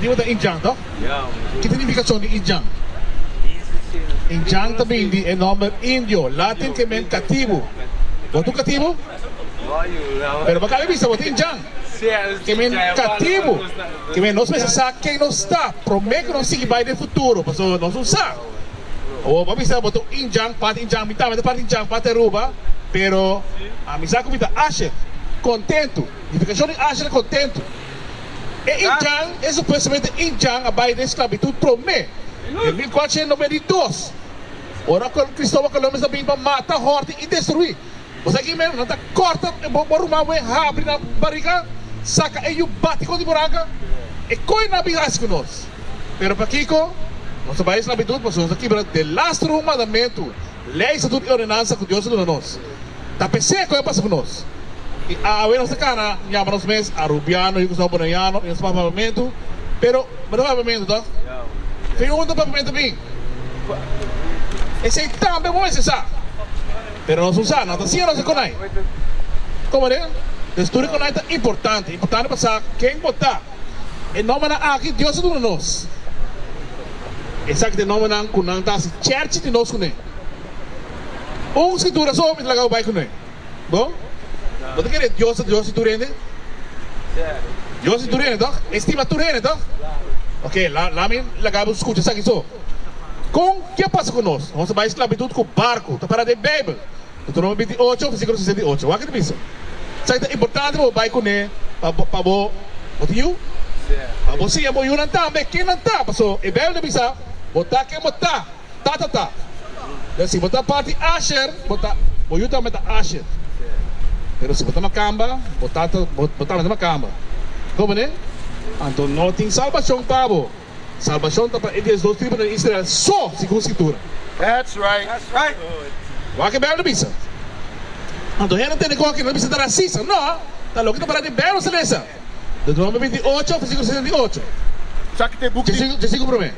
Motivo da Injang, toh? Que significação de Injang? Injang também é nome índio, latim que vem cativo. Botou cativo? Pero baka bisa botou Injang. Que vem cativo. Que vem nós pensamos quem não está. Promete que não se vai no futuro, mas nós não sabemos. Ou bisa botou Injang, parte Injang, metade Injang, parte Aruba. Pero a misa comida Asher, contento. Significação de Asher é contento. E Injang é supostamente Injang abai da esclavitud promete. Em 1492. Ora Cristóvão Colombo também para matar, horta e destruir. Você aqui mesmo não está corta, borumar, abre na barriga, saca e o bate com de buraca e coi na birras com nós. Pero para Kiko, nós vai esclavitud, nós aqui para the last mandamento, lei, estatuto e ordenança que Deus deu nós. Tá pensando que passa com nós. E a ver nossa cara, chama nos meses arubiano, e Gustavo Bonaiano, e os papamento, pero não papamento, tá? Tem um papamento bem. Esse aí também vamos usar. Pero nós usamos, não assim nós conai. Como é? O estudo conai é importante para saber quem botar. E não é aqui Deus deu nós. Essa que não é kunang tá se church de nós conai. Escritura só me lagar o bairro conai. Bom? Você quer Deus turende? Deus turende, toch? Estima turende, toch? Ok, lá me lagar os escuta aqui só. Com o que passa conosco? Nós vamos esclavitud com o barco, está para a Bíblia. Deuteronômio 28, versículo 68. O que é isso? Sabe, é importante para com ele, para o tio? Para você, para o não também, quem não está? Passou, é Bíblia bisa, botar quem botar, tá. Se botar parte Asher, botar, o tio também está Asher. Pero se botar macamba, botar macamba. Como é? Então não tem salvação para o salvação está para eles dois tribos de Israel só segundo a escritura. That's right. O que é Bíblia bisa? Então não tem como que não bisa dar racista, não? Tá louco que para de Bíblia se lesa. Deuteronômio 28, versículo 68. Sabe que tem book de... Versículo para mim.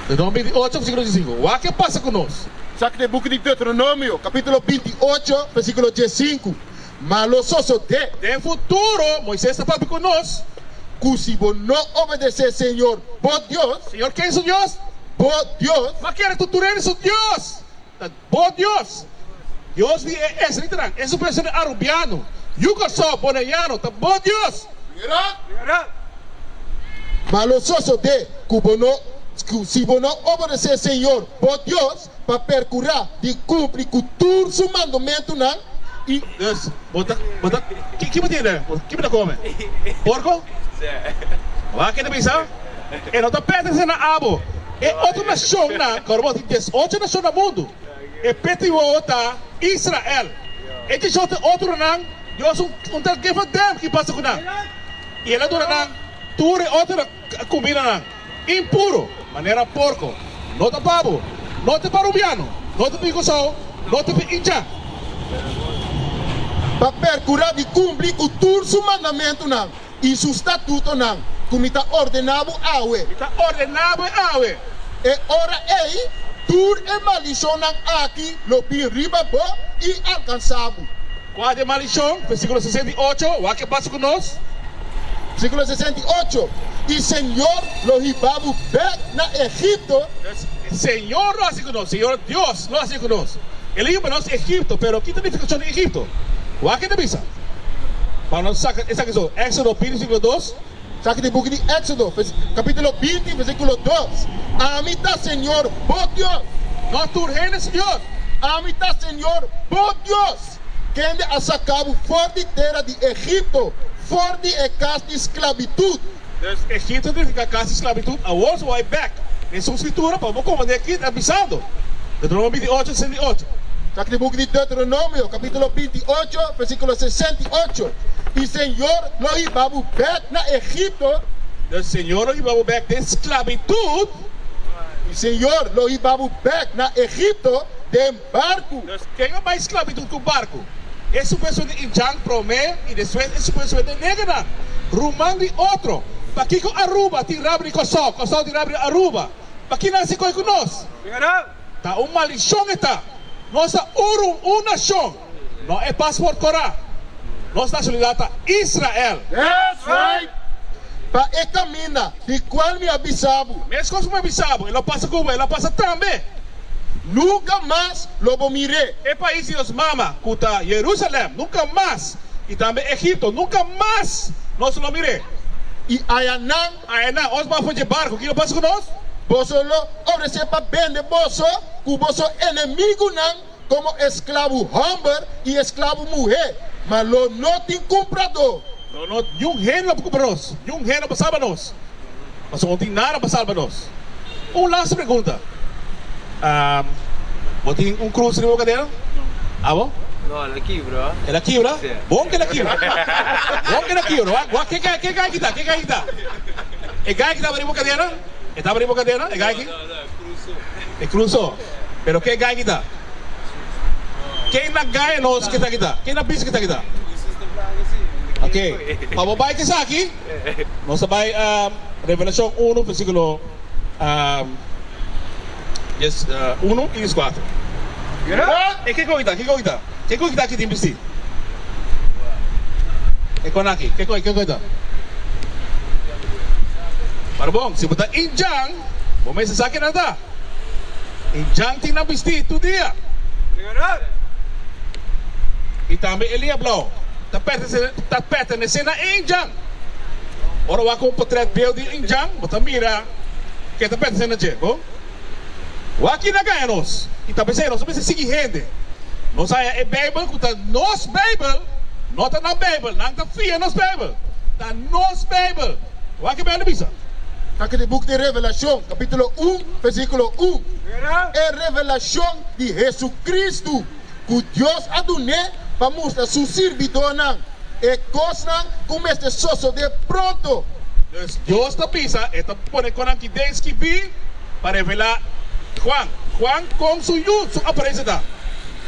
Deuteronômio 28, versículo 5. O que passa conosco? Sabe que tem book de Deuteronômio, capítulo 28, versículo 5. Mas los osos de futuro, Moisés está falando conosco. Que si vos no obedecer, Señor, vos Dios. Señor, ¿quién es su Dios? Vos Dios. ¿Mas quién es tu eres su Dios? Vos Dios. Dios es literal. Es un presidente arubiano. Yugo so, bonaiano. Vos Dios. Mira. Mas los osos que si vos no obedecer, Señor, vos Dios, para percurar de cumprir con su mandamento, ¿no? E bota que botinha? Que botinha come? Porco? Vai que pensar? E não tá perto na abo. É outra nação na, corbo 18 nação no mundo. É perto outra Israel. E de outro não, Deus tá give them que passa com não. E ela dura não, ture outra comida não. Impuro, maneira porco. Não tá babo, não tá parubiano, não tá picosau, não tá inja. Para percurar de cumprir com todo su mandamento não e su estatuto não, como está ordenado awe. Está ordenado awe. E ora ei, tur e maldição aqui, lo pin riba bo e alcançamos. Qual é maldição? Versículo 68, o que passa conosco? Versículo 68. E Senhor lo llevamos back na Egipto. Senhor lo hace conosco, Senhor Deus lo hace conosco. Ele iba para nós Egipto, pero ¿qué significação de Egipto? O que é bisa? Para nós sacar essa questão, Éxodo 20, versículo 2. Saca de book de Éxodo, capítulo 20, versículo 2. A mí está, Señor, vos Dios. No tu reino, Señor. A mí está, Señor, vos Dios. Quem ha sacado fora de terra de Egipto, fora de casa de esclavitud. Egipto significa casa de esclavitud. A words way back. Em sua escritura, para vamos comandar aqui, avisando. Deuteronômio 28, 68. Saca de book de Deuteronômio, capítulo 28, versículo 68. E Senhor lo llevamos back na Egipto. O Senhor lo llevamos back de esclavitud. E Senhor lo llevamos back na Egipto de barco. Quem é mais esclavitud que o barco? Esse pessoa de Injang promete e depois esse pessoa de Negana. Rumang de outro. Para que com Aruba, tirabri Kosovo, Kosovo tirabri Aruba. Para que não se coi conosco? Tá uma lição está. Nossa uma nação. Não é passaporte Corá. Nossa nacionalidade Israel. That's right. para e camina de qual me avisava. Mesmo como avisava, ela passa Cuba, ela passa também. Nunca mais lobo mirei. É país de os mama, cuta Jerusalém, nunca mais. E também Egipto, nunca mais. Nós não mirei. E Ayanang, Nós vamos fazer barco, que não passa conosco? você não oferece para vender você, que você inimigo não, como escravo homem e escravo mulher. Mas não tem comprador. Não, nenhum reino para nós, nenhum reino para salvar nós. Mas não tem nada para salvar nós. Uma last pergunta. Você tem cruz na cadeira? Ah, bom? No, ela quebra. Ela quebra? Sim. Bom que ela quebra. Bom que ela quebra. Que gai que tá? Que gai que tá? É gai que tá abrindo cadeira? Está abrindo cadeira? É gai que? É cruzou. Pero que gai que tá? Quem na gai nós que tá aqui tá? Quem na pista que tá aqui tá? Ok. Para babai que está aqui, nós vai Revelação 1, versículo 1 e 4. E que coisa? Que coisa? Que coisa aqui tem vestido? E com aqui? Que coisa? Para bom, se botar em Jang, vamos ver se aqui nada. Em Jang tem na vestido todo dia. E também ele é blau. Tá pertencendo a em Jang. Ora, vai com o portrait building em Jang, botar mira que tá pertencendo a Jang, bom? Aqui na ganha nós. E tá pensando, nós vamos seguir rende. Nós é Bíblia, que tá nos Bíblia, não tá na Bíblia, não tá fia nos Bíblia. Tá nos Bíblia. Aqui bem bisa. Aqui no book de Revelação, capítulo 1, versículo 1. É revelação de Jesus Cristo, que Deus adonou para mostrar seu servidor. E coisa como este sosso de pronto. Deus tá pisa, está pone com aqui desde que vi para revelar Juan com sua aparência.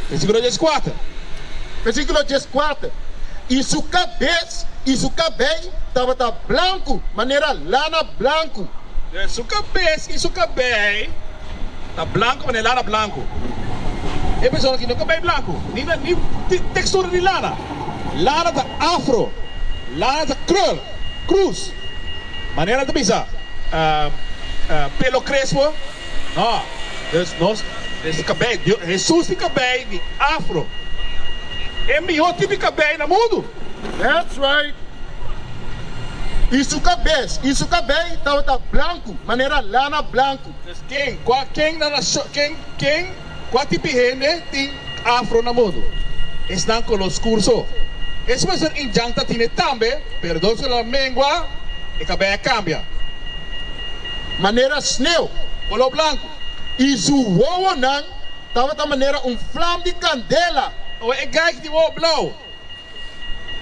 Versículo 14. Versículo 14. E sua cabeça e seu cabelo estava branco, maneira lana branco. Sua cabeça e seu cabelo tá branco, maneira lana branco. E pessoal que não cabelo branco, nem textura de lana. Lana da afro, lana da cruz. Maneira de pisar. Pelo crespo. Não. Esse cabelo, Jesus tem cabelo de afro. É melhor tipo de cabelo no mundo. That's right. E sua cabeça estava branco, maneira lana branco. Qual tipo de gente tem afro no mundo? Estão com os cursos. Esse pessoa em janta tem também, pero dos la mengua, e cabelo cambia. Maneira snow, Color branco. e sua uova estava da maneira flame de candela. O é gai que tem o blau.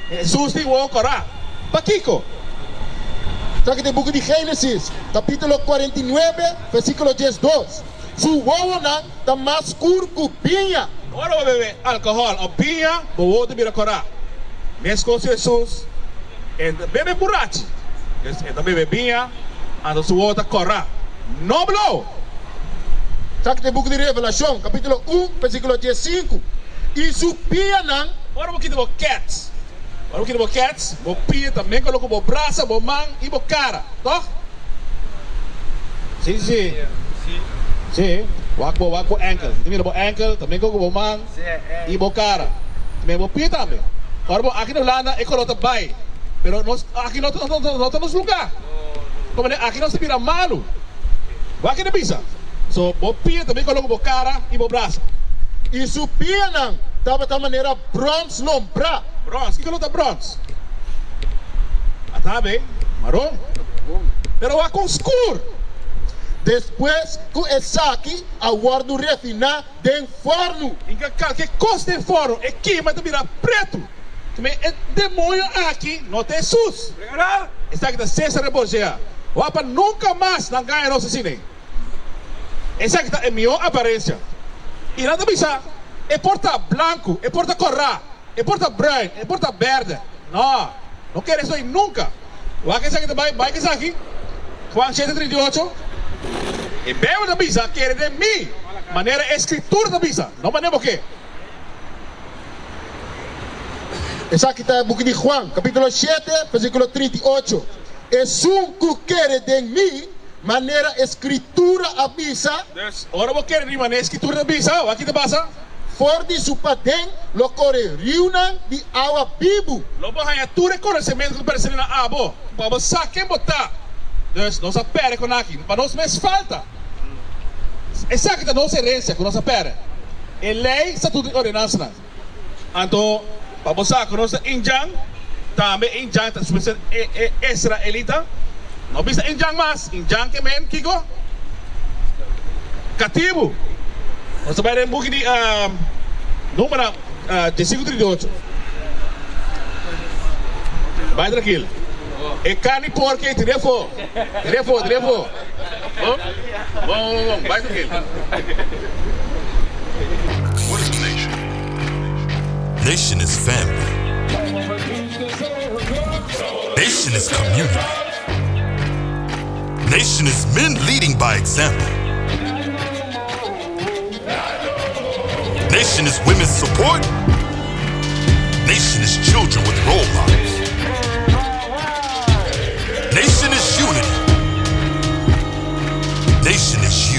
Jesus tem o corá. Paquico. Sabe que no book de Gênesis, capítulo 49, versículo 12. Sua uova está mais escuro que pinha. Ora vai beber álcool, a pinha, o outro vira corá. Mesmo com Jesus, bebe borracho. Ele bebe pinha, a sua outra corá. Não blau. Sabe que no book de Revelação, capítulo 1, versículo 15. E sua pinha Ora vou quitar o cats. Ora vou quitar o cats, o pinha também coloca o braço, o mão e o cara. Toh? Sim, sim. Sim. Wako ankle. Também o ankle, também coloca o mão e o cara. Também o pinha também. Ora aqui no lana é coloca bai. Pero nós aqui não estamos lugar. Como aqui nós se vira malo. Aqui não pisa. So, o pinha também coloca o cara e o braço. e sua pinha estava da maneira bronze lombra. Bronze, que coloca bronze? Tá bem, marrom. Pero é com escuro. Depois que essa aqui aguardo refinar de forno. Que costa de forno é queima de virar preto. Também é demônio aqui, não tem Jesus. Está aqui da César Rebogea. O apa nunca mais não ganha nosso cine. Essa aqui é minha aparência. E nada bisa, é porta branco, é porta corrá, é porta branco, é porta verde. Não quero isso aí nunca. O aqui vai que está aqui. Juan 7:38. E bem da bisa, quer de mim. Maneira escritura da bisa, não maneira o quê? Essa aqui está no book de Juan, capítulo 7, versículo 38. es un cuquere de mí, manera escritura avisa, Dus, ora we kennen die man, escritura na bisa, wat kita basa? for di supadeng, lo corre riunan di awa bibu. Lobo hanya ture conhecimento que parece na abo, para você quem botar. Dus, nossa pere com aqui, para nós mais falta. Exacto, a nossa herência com nossa pere. E lei está tudo em ordenança. Então, para você com nossa injang, também injang está submetido israelita. Não bisa injang mas, injang que men kiko. Cativo. Nós vai buki di número 538. Vai tranquilo. E carne porca, telefone. Bom, vai tranquilo. What is a nation? Nation is family. Nation is community. Nation is men leading by example. Nation is women's support. Nation is children with role models. Nation is unity. Nation is